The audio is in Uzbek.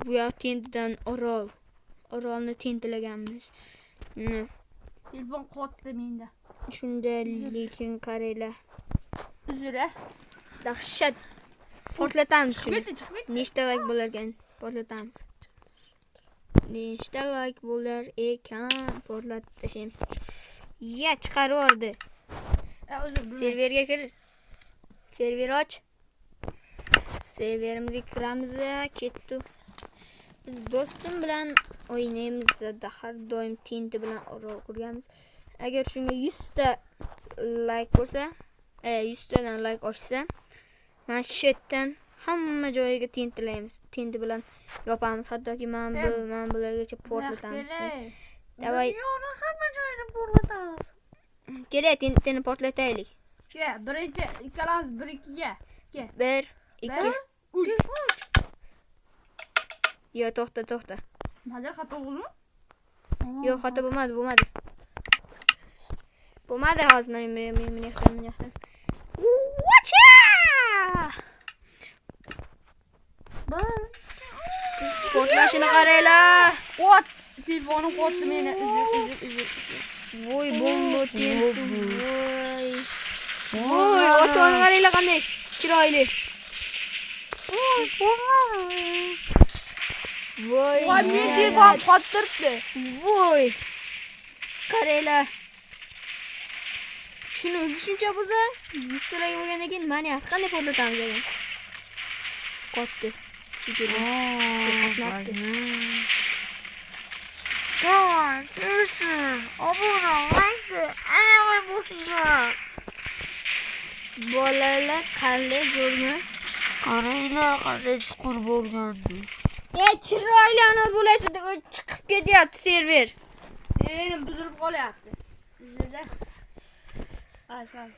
bu yoq tentidan orolni tentilaganmiz. Telefon qotdi menda. Shunda lekin qaranglar. Uzr-a. Dahshat. Portlatamiz shuni. Chiqib Nechta like bo'lar ekan? Portlatamiz. Nechta like bo'lar ekan? Portlatib tashlaymiz. Ya chiqarib yubordi. Serverga kir. Server och. Serverimizga kiramiz, ketdi. Biz do'stim bilan o'ynaymiz, har doim tinti bilan orol qurganmiz. Agar shunga 100 ta like bo'lsa, 100 tadan like ochsa, mana shu yerdan hamma joyiga tintilaymiz. Tinti bilan yopamiz, hattoki mana bulargacha portlatamiz. Davay. Yo'q, hamma joyini portlatamiz. Kerak, tintini portlataylik. Birinchi ikkalamiz 1-2 ga. 1 2 3. Yo, to'xta. Hozir xato bo'ldimi? Yo'q, xato bo'lmadi. Bo'lmadi hozir men yoqdan. Wacha! Portlashini qaranglar. Ot, telefonim qotdi meni. Uzr. Voy, bomba tenti. Voy, osmonni qaranglar qanday chiroyli. Voy, men telefon qottiribdi. Voy. Qaranglar. Shuni o'zi shuncha bo'lsa, 100 talar bo'lgandan keyin mana qanday portlatamiz ekan? Qotdi. Bolalar qanday zo'rmi? Qaranglar qanday chuqur bo'lgandi. Chiroyli ana bo'laydi deb chiqib ketyapti server. Serverim buzilib qolyapti. Sizda. Asal.